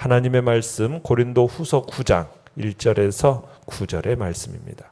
하나님의 말씀 고린도 후서 9장 1절에서 9절의 말씀입니다.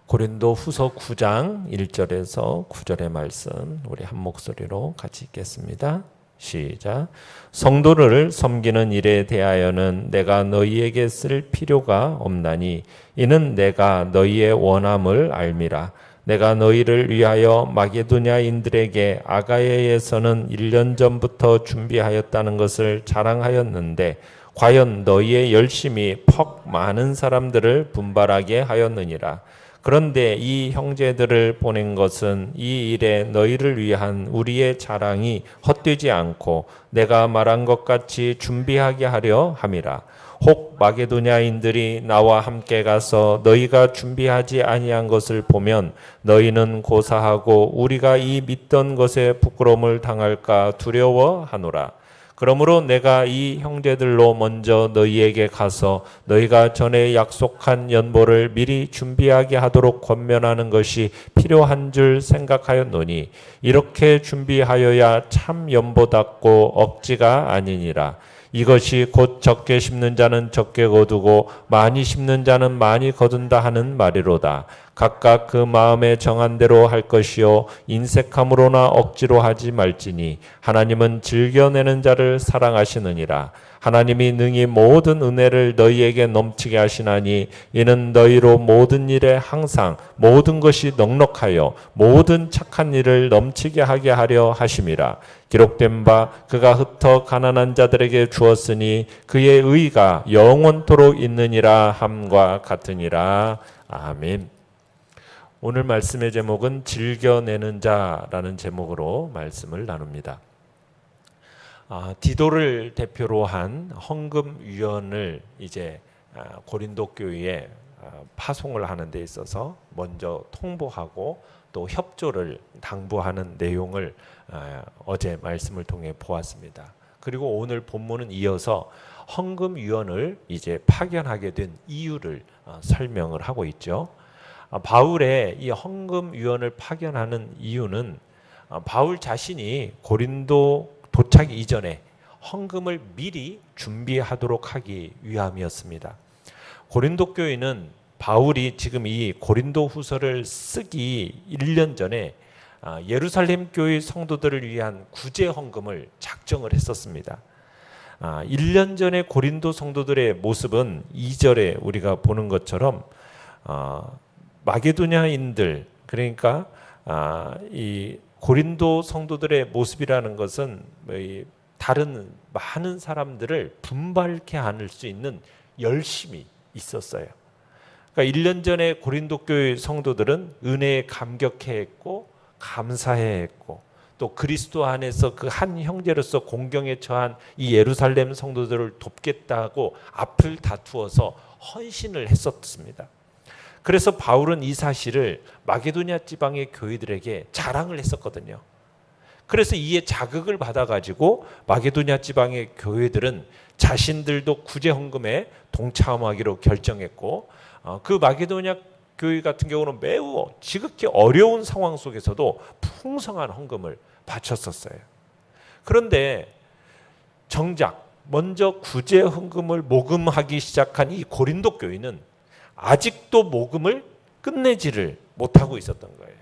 고린도 후서 9장 1절에서 9절의 말씀 우리 한 목소리로 같이 읽겠습니다. 시작. 성도를 섬기는 일에 대하여는 내가 너희에게 쓸 필요가 없나니 이는 내가 너희의 원함을 알미라. 내가 너희를 위하여 마게도냐인들에게 아가야에서는 1년 전부터 준비하였다는 것을 자랑하였는데 과연 너희의 열심이 퍽 많은 사람들을 분발하게 하였느니라. 그런데 이 형제들을 보낸 것은 이 일에 너희를 위한 우리의 자랑이 헛되지 않고 내가 말한 것 같이 준비하게 하려 함이라. 혹 마게도냐인들이 나와 함께 가서 너희가 준비하지 아니한 것을 보면 너희는 고사하고 우리가 이 믿던 것에 부끄러움을 당할까 두려워하노라. 그러므로 내가 이 형제들로 먼저 너희에게 가서 너희가 전에 약속한 연보를 미리 준비하게 하도록 권면하는 것이 필요한 줄 생각하였노니 이렇게 준비하여야 참 연보답고 억지가 아니니라. 이것이 곧 적게 심는 자는 적게 거두고 많이 심는 자는 많이 거둔다 하는 말이로다. 각각 그 마음에 정한 대로 할 것이요 인색함으로나 억지로 하지 말지니 하나님은 즐겨내는 자를 사랑하시느니라. 하나님이 능히 모든 은혜를 너희에게 넘치게 하시나니 이는 너희로 모든 일에 항상 모든 것이 넉넉하여 모든 착한 일을 넘치게 하게 하려 하심이라. 기록된 바 그가 흩어 가난한 자들에게 주었으니 그의 의가 영원토록 있느니라 함과 같으니라. 아멘. 오늘 말씀의 제목은 즐겨내는 자라는 제목으로 말씀을 나눕니다. 디도를 대표로 한 헌금위원을 이제 고린도 교회에 파송을 하는 데 있어서 먼저 통보하고 또 협조를 당부하는 내용을 어제 말씀을 통해 보았습니다. 그리고 오늘 본문은 이어서 헌금위원을 이제 파견하게 된 이유를 설명을 하고 있죠. 바울의 이 헌금위원을 파견하는 이유는 바울 자신이 고린도 도착 이전에 헌금을 미리 준비하도록 하기 위함이었습니다. 고린도 교회는 바울이 지금 이 고린도 후서를 쓰기 1년 전에 예루살렘 교회 성도들을 위한 구제 헌금을 작정을 했었습니다. 1년 전에 고린도 성도들의 모습은 2절에 우리가 보는 것처럼 마게도냐인들, 그러니까 이 고린도 성도들의 모습이라는 것은 다른 많은 사람들을 분발케 하는 수 있는 열심이 있었어요. 그러니까 1년 전에 고린도 교회 성도들은 은혜에 감격해했고 감사해했고 또 그리스도 안에서 그 한 형제로서 공경에 처한 이 예루살렘 성도들을 돕겠다고 앞을 다투어서 헌신을 했었습니다. 그래서 바울은 이 사실을 마게도냐 지방의 교회들에게 자랑을 했었거든요. 그래서 이에 자극을 받아가지고 마게도냐 지방의 교회들은 자신들도 구제 헌금에 동참하기로 결정했고 그 마게도냐 교회 같은 경우는 매우 지극히 어려운 상황 속에서도 풍성한 헌금을 바쳤었어요. 그런데 정작 먼저 구제 헌금을 모금하기 시작한 이 고린도 교회는 아직도 모금을 끝내지를 못하고 있었던 거예요.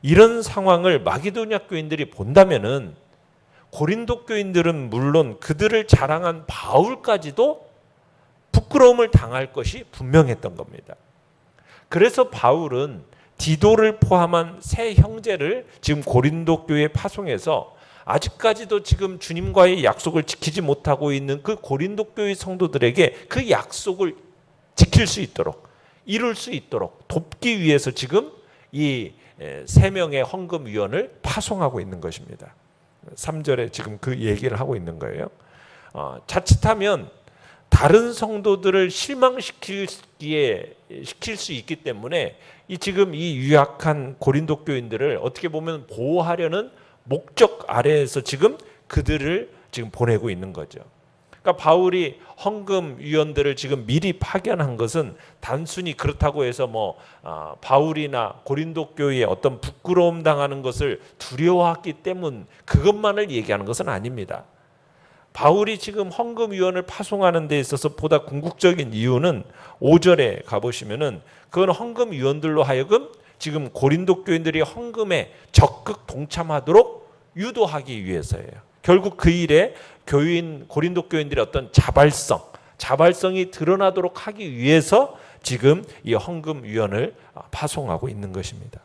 이런 상황을 마게도냐 교인들이 본다면은 고린도 교인들은 물론 그들을 자랑한 바울까지도 부끄러움을 당할 것이 분명했던 겁니다. 그래서 바울은 디도를 포함한 세 형제를 지금 고린도 교회에 파송해서 아직까지도 지금 주님과의 약속을 지키지 못하고 있는 그 고린도 교회 성도들에게 그 약속을 지킬 수 있도록 이룰 수 있도록 돕기 위해서 지금 이 세 명의 헌금위원을 파송하고 있는 것입니다. 3절에 지금 그 얘기를 하고 있는 거예요. 자칫하면 다른 성도들을 실망시킬 수 있기 때문에 지금 이 유약한 고린도 교인들을 어떻게 보면 보호하려는 목적 아래에서 지금 그들을 지금 보내고 있는 거죠. 그러니까 바울이 헌금위원들을 지금 미리 파견한 것은 단순히 그렇다고 해서 바울이나 고린도 교회에 어떤 부끄러움 당하는 것을 두려워했기 때문 그것만을 얘기하는 것은 아닙니다. 바울이 지금 헌금위원을 파송하는 데 있어서 보다 궁극적인 이유는 5절에 가보시면은 그건 헌금위원들로 하여금 지금 고린도 교인들이 헌금에 적극 동참하도록 유도하기 위해서예요. 결국 그 일에 고린도 교인들의 어떤 자발성이 드러나도록 하기 위해서 지금 이 헌금위원을 파송하고 있는 것입니다.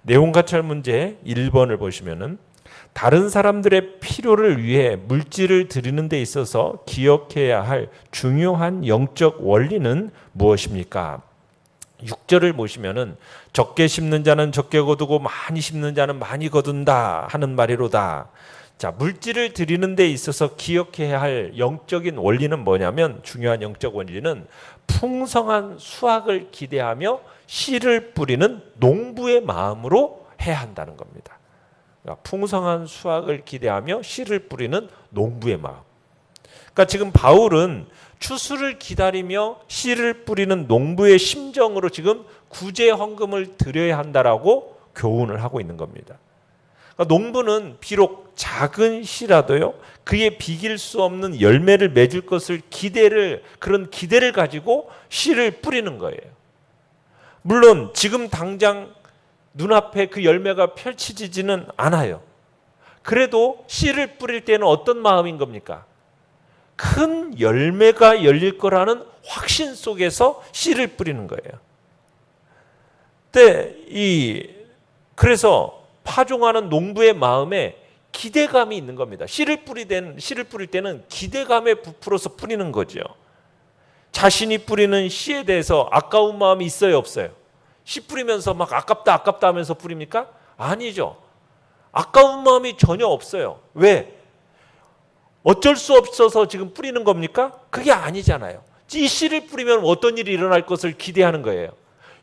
내용가찰 문제 1번을 보시면은 다른 사람들의 필요를 위해 물질을 드리는 데 있어서 기억해야 할 중요한 영적 원리는 무엇입니까? 6절을 보시면은 적게 심는 자는 적게 거두고 많이 심는 자는 많이 거둔다 하는 말이로다. 자, 물질을 드리는 데 있어서 기억해야 할 영적인 원리는 뭐냐면, 중요한 영적 원리는 풍성한 수확을 기대하며 씨를 뿌리는 농부의 마음으로 해야 한다는 겁니다. 그러니까 풍성한 수확을 기대하며 씨를 뿌리는 농부의 마음. 그러니까 지금 바울은 추수를 기다리며 씨를 뿌리는 농부의 심정으로 지금 구제 헌금을 드려야 한다라고 교훈을 하고 있는 겁니다. 그러니까 농부는 비록 작은 씨라도요, 그의 비길 수 없는 열매를 맺을 것을 그런 기대를 가지고 씨를 뿌리는 거예요. 물론 지금 당장 눈앞에 그 열매가 펼쳐지지는 않아요. 그래도 씨를 뿌릴 때는 어떤 마음인 겁니까? 큰 열매가 열릴 거라는 확신 속에서 씨를 뿌리는 거예요. 그래서 파종하는 농부의 마음에 기대감이 있는 겁니다. 씨를 뿌릴 때는 기대감에 부풀어서 뿌리는 거죠. 자신이 뿌리는 씨에 대해서 아까운 마음이 있어요, 없어요? 씨 뿌리면서 막 아깝다 하면서 뿌립니까? 아니죠. 아까운 마음이 전혀 없어요. 왜? 어쩔 수 없어서 지금 뿌리는 겁니까? 그게 아니잖아요. 이 씨를 뿌리면 어떤 일이 일어날 것을 기대하는 거예요.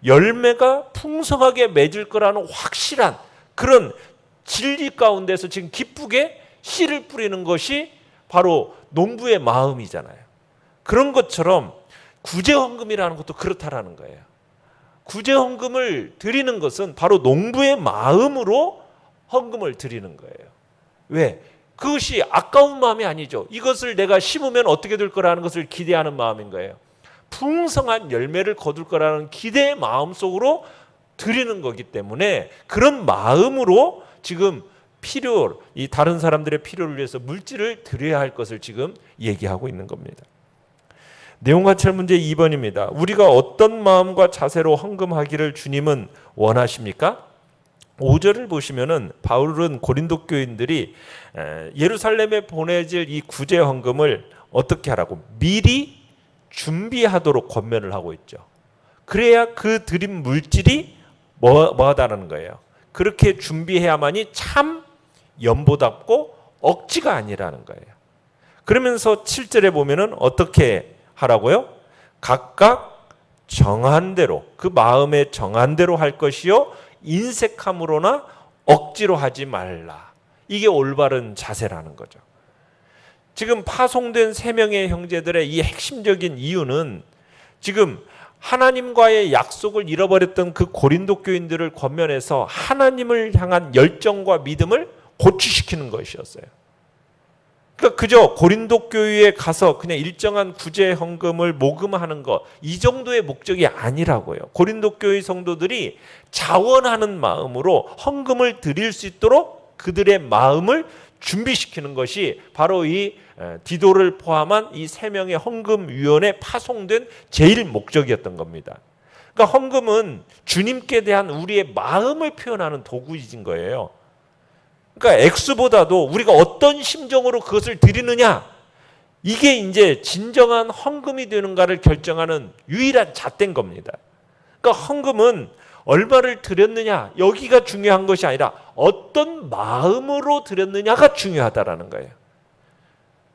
열매가 풍성하게 맺을 거라는 확실한 그런 진리 가운데서 지금 기쁘게 씨를 뿌리는 것이 바로 농부의 마음이잖아요. 그런 것처럼 구제헌금이라는 것도 그렇다라는 거예요. 구제헌금을 드리는 것은 바로 농부의 마음으로 헌금을 드리는 거예요. 왜? 그것이 아까운 마음이 아니죠. 이것을 내가 심으면 어떻게 될 거라는 것을 기대하는 마음인 거예요. 풍성한 열매를 거둘 거라는 기대의 마음 속으로 드리는 거기 때문에 그런 마음으로 지금 이 다른 사람들의 필요를 위해서 물질을 드려야 할 것을 지금 얘기하고 있는 겁니다. 내용가찰 문제 2번입니다. 우리가 어떤 마음과 자세로 헌금하기를 주님은 원하십니까? 5절을 보시면은 바울은 고린도 교인들이 예루살렘에 보내질 이 구제 헌금을 어떻게 하라고 미리 준비하도록 권면을 하고 있죠. 그래야 그 드린 물질이 뭐하다는 거예요. 그렇게 준비해야만이 참 연보답고 억지가 아니라는 거예요. 그러면서 7절에 보면은 어떻게 하라고요? 각각 정한 대로, 그 마음에 정한 대로 할 것이요 인색함으로나 억지로 하지 말라. 이게 올바른 자세라는 거죠. 지금 파송된 3명의 형제들의 이 핵심적인 이유는 지금 하나님과의 약속을 잃어버렸던 그 고린도 교인들을 권면해서 하나님을 향한 열정과 믿음을 고취시키는 것이었어요. 그러니까 그저 고린도 교회에 가서 그냥 일정한 구제 헌금을 모금하는 것, 이 정도의 목적이 아니라고요. 고린도 교회 성도들이 자원하는 마음으로 헌금을 드릴 수 있도록 그들의 마음을 준비시키는 것이 바로 이 디도를 포함한 이 3명의 헌금위원회 파송된 제일 목적이었던 겁니다. 그러니까 헌금은 주님께 대한 우리의 마음을 표현하는 도구이신 거예요. 그러니까 액수보다도 우리가 어떤 심정으로 그것을 드리느냐, 이게 이제 진정한 헌금이 되는가를 결정하는 유일한 잣대인 겁니다. 그러니까 헌금은 얼마를 드렸느냐, 여기가 중요한 것이 아니라 어떤 마음으로 드렸느냐가 중요하다라는 거예요.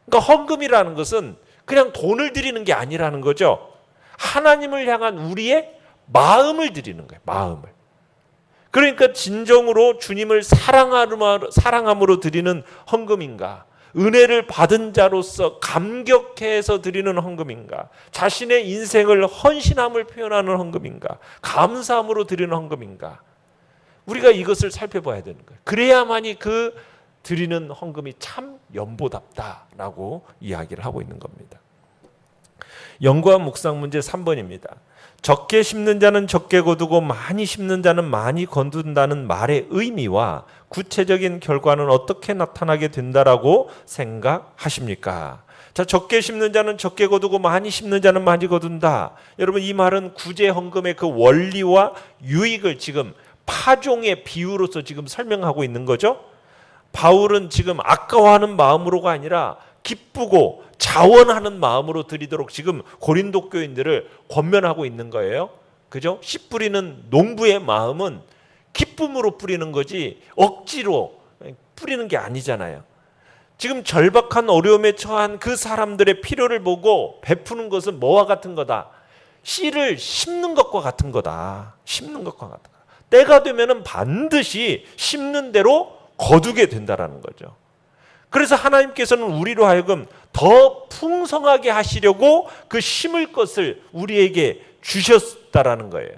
그러니까 헌금이라는 것은 그냥 돈을 드리는 게 아니라는 거죠. 하나님을 향한 우리의 마음을 드리는 거예요. 마음을. 그러니까 진정으로 주님을 사랑함으로 드리는 헌금인가, 은혜를 받은 자로서 감격해서 드리는 헌금인가, 자신의 인생을 헌신함을 표현하는 헌금인가, 감사함으로 드리는 헌금인가, 우리가 이것을 살펴봐야 되는 거예요. 그래야만이 그 드리는 헌금이 참 연보답다라고 이야기를 하고 있는 겁니다. 연구한 묵상 문제 3번입니다. 적게 심는 자는 적게 거두고 많이 심는 자는 많이 거둔다는 말의 의미와 구체적인 결과는 어떻게 나타나게 된다라고 생각하십니까? 자, 적게 심는 자는 적게 거두고 많이 심는 자는 많이 거둔다. 여러분, 이 말은 구제 헌금의 그 원리와 유익을 지금 파종의 비유로서 지금 설명하고 있는 거죠. 바울은 지금 아까워하는 마음으로가 아니라 기쁘고 자원하는 마음으로 드리도록 지금 고린도 교인들을 권면하고 있는 거예요. 그죠? 씨 뿌리는 농부의 마음은 기쁨으로 뿌리는 거지 억지로 뿌리는 게 아니잖아요. 지금 절박한 어려움에 처한 그 사람들의 필요를 보고 베푸는 것은 뭐와 같은 거다? 씨를 심는 것과 같은 거다. 심는 것과 같은 거다. 때가 되면은 반드시 심는 대로 거두게 된다라는 거죠. 그래서 하나님께서는 우리로 하여금 더 풍성하게 하시려고 그 심을 것을 우리에게 주셨다라는 거예요.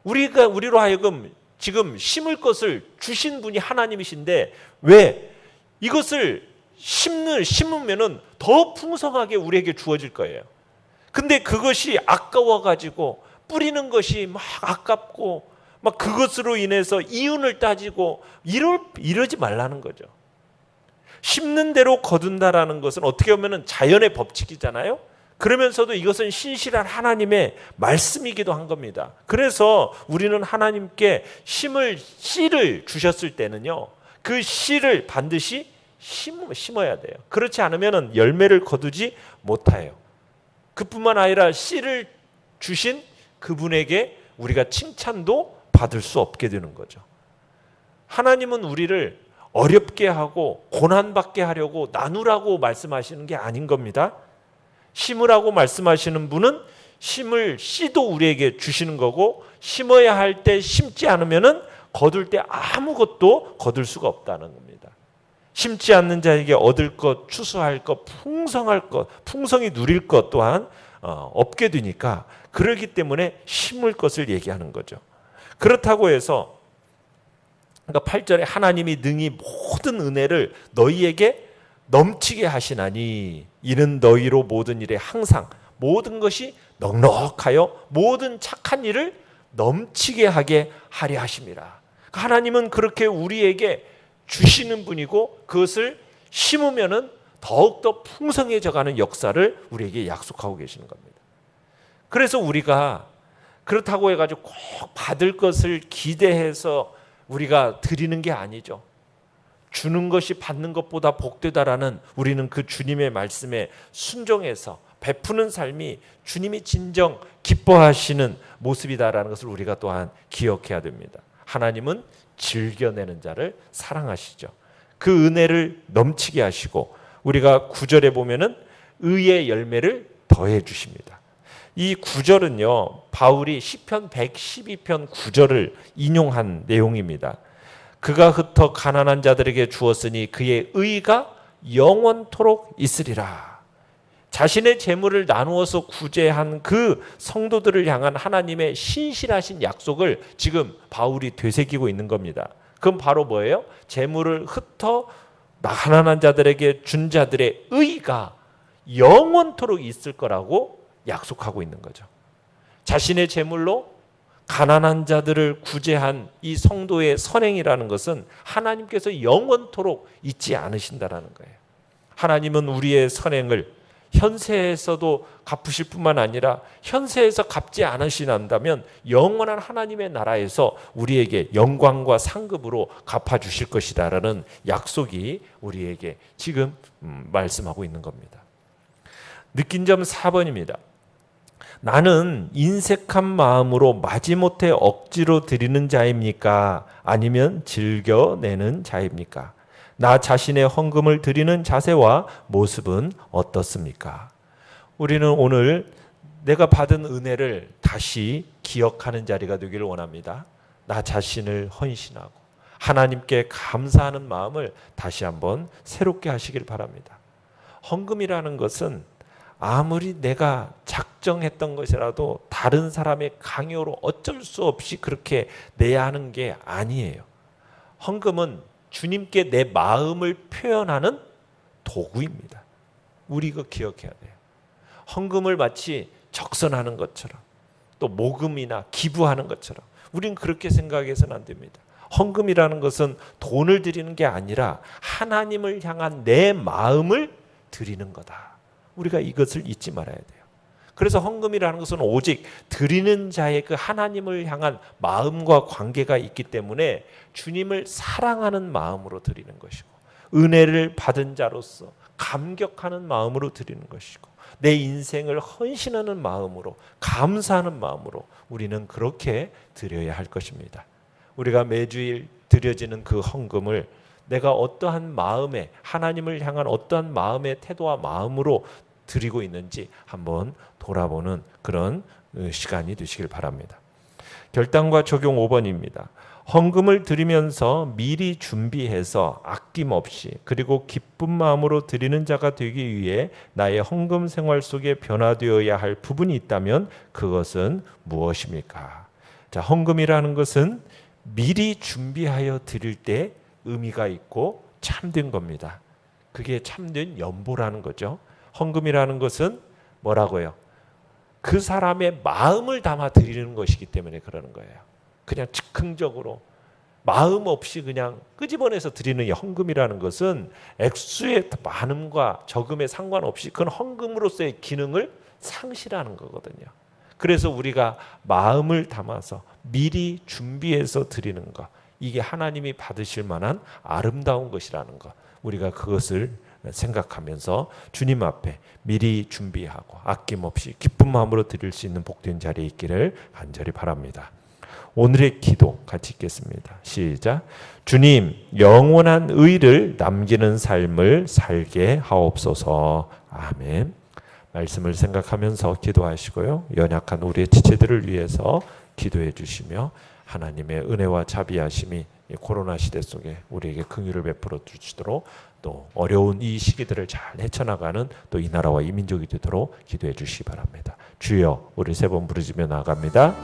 우리로 하여금 지금 심을 것을 주신 분이 하나님이신데 왜? 이것을 심으면은 더 풍성하게 우리에게 주어질 거예요. 근데 그것이 아까워가지고 뿌리는 것이 막 아깝고 막 그것으로 인해서 이윤을 따지고 이러지 말라는 거죠. 심는 대로 거둔다라는 것은 어떻게 보면 자연의 법칙이잖아요. 그러면서도 이것은 신실한 하나님의 말씀이기도 한 겁니다. 그래서 우리는 하나님께 씨를 주셨을 때는요, 그 씨를 반드시 심어야 돼요. 그렇지 않으면 열매를 거두지 못해요. 그뿐만 아니라 씨를 주신 그분에게 우리가 칭찬도 받을 수 없게 되는 거죠. 하나님은 우리를 어렵게 하고 고난받게 하려고 나누라고 말씀하시는 게 아닌 겁니다. 심으라고 말씀하시는 분은 심을 씨도 우리에게 주시는 거고, 심어야 할 때 심지 않으면은 거둘 때 아무것도 거둘 수가 없다는 겁니다. 심지 않는 자에게 얻을 것, 추수할 것, 풍성할 것, 풍성히 누릴 것 또한 없게 되니까, 그러기 때문에 심을 것을 얘기하는 거죠. 그렇다고 해서 그러니까 8절에 하나님이 능히 모든 은혜를 너희에게 넘치게 하시나니 이는 너희로 모든 일에 항상 모든 것이 넉넉하여 모든 착한 일을 넘치게 하게 하려 하심이라. 하나님은 그렇게 우리에게 주시는 분이고 그것을 심으면은 더욱더 풍성해져가는 역사를 우리에게 약속하고 계시는 겁니다. 그래서 우리가 그렇다고 해가지고 꼭 받을 것을 기대해서 우리가 드리는 게 아니죠. 주는 것이 받는 것보다 복되다라는 우리는 그 주님의 말씀에 순종해서 베푸는 삶이 주님이 진정 기뻐하시는 모습이다라는 것을 우리가 또한 기억해야 됩니다. 하나님은 즐겨내는 자를 사랑하시죠. 그 은혜를 넘치게 하시고 우리가 9절에 보면은 의의 열매를 더해 주십니다. 이 9절은요, 바울이 시편 112편 9절을 인용한 내용입니다. 그가 흩어 가난한 자들에게 주었으니 그의 의가 영원토록 있으리라. 자신의 재물을 나누어서 구제한 그 성도들을 향한 하나님의 신실하신 약속을 지금 바울이 되새기고 있는 겁니다. 그건 바로 뭐예요? 재물을 흩어 가난한 자들에게 준 자들의 의가 영원토록 있을 거라고 약속하고 있는 거죠. 자신의 재물로 가난한 자들을 구제한 이 성도의 선행이라는 것은 하나님께서 영원토록 잊지 않으신다라는 거예요. 하나님은 우리의 선행을 현세에서도 갚으실 뿐만 아니라 현세에서 갚지 않으신다면 영원한 하나님의 나라에서 우리에게 영광과 상급으로 갚아주실 것이다라는 약속이 우리에게 지금 말씀하고 있는 겁니다. 느낀 점 4번입니다. 나는 인색한 마음으로 마지못해 억지로 드리는 자입니까? 아니면 즐겨내는 자입니까? 나 자신의 헌금을 드리는 자세와 모습은 어떻습니까? 우리는 오늘 내가 받은 은혜를 다시 기억하는 자리가 되기를 원합니다. 나 자신을 헌신하고 하나님께 감사하는 마음을 다시 한번 새롭게 하시길 바랍니다. 헌금이라는 것은 아무리 내가 작정했던 것이라도 다른 사람의 강요로 어쩔 수 없이 그렇게 내야 하는 게 아니에요. 헌금은 주님께 내 마음을 표현하는 도구입니다. 우리 이거 기억해야 돼요. 헌금을 마치 적선하는 것처럼 또 모금이나 기부하는 것처럼 우리는 그렇게 생각해서는 안 됩니다. 헌금이라는 것은 돈을 드리는 게 아니라 하나님을 향한 내 마음을 드리는 거다. 우리가 이것을 잊지 말아야 돼요. 그래서 헌금이라는 것은 오직 드리는 자의 그 하나님을 향한 마음과 관계가 있기 때문에 주님을 사랑하는 마음으로 드리는 것이고 은혜를 받은 자로서 감격하는 마음으로 드리는 것이고 내 인생을 헌신하는 마음으로 감사하는 마음으로 우리는 그렇게 드려야 할 것입니다. 우리가 매주일 드려지는 그 헌금을 내가 어떠한 마음에 하나님을 향한 어떠한 마음의 태도와 마음으로 드리고 있는지 한번 돌아보는 그런 시간이 되시길 바랍니다. 결단과 적용 5번입니다. 헌금을 드리면서 미리 준비해서 아낌없이 그리고 기쁜 마음으로 드리는 자가 되기 위해 나의 헌금 생활 속에 변화되어야 할 부분이 있다면 그것은 무엇입니까? 자, 헌금이라는 것은 미리 준비하여 드릴 때 의미가 있고 참된 겁니다. 그게 참된 연보라는 거죠. 헌금이라는 것은 뭐라고요? 그 사람의 마음을 담아 드리는 것이기 때문에 그러는 거예요. 그냥 즉흥적으로 마음 없이 그냥 끄집어내서 드리는 이 헌금이라는 것은 액수의 많음과 적음에 상관없이 그건 헌금으로서의 기능을 상실하는 거거든요. 그래서 우리가 마음을 담아서 미리 준비해서 드리는 것, 이게 하나님이 받으실 만한 아름다운 것이라는 것, 우리가 그것을 생각하면서 주님 앞에 미리 준비하고 아낌없이 기쁜 마음으로 드릴 수 있는 복된 자리에 있기를 간절히 바랍니다. 오늘의 기도 같이 읽겠습니다. 시작. 주님, 영원한 의를 남기는 삶을 살게 하옵소서. 아멘. 말씀을 생각하면서 기도하시고요. 연약한 우리의 지체들을 위해서 기도해 주시며 하나님의 은혜와 자비하심이 코로나 시대 속에 우리에게 긍휼을 베풀어 주시도록 또 어려운 이 시기들을 잘 헤쳐나가는 또 이 나라와 이 민족이 되도록 기도해 주시기 바랍니다. 주여, 우리 세 번 부르짖며 나아갑니다.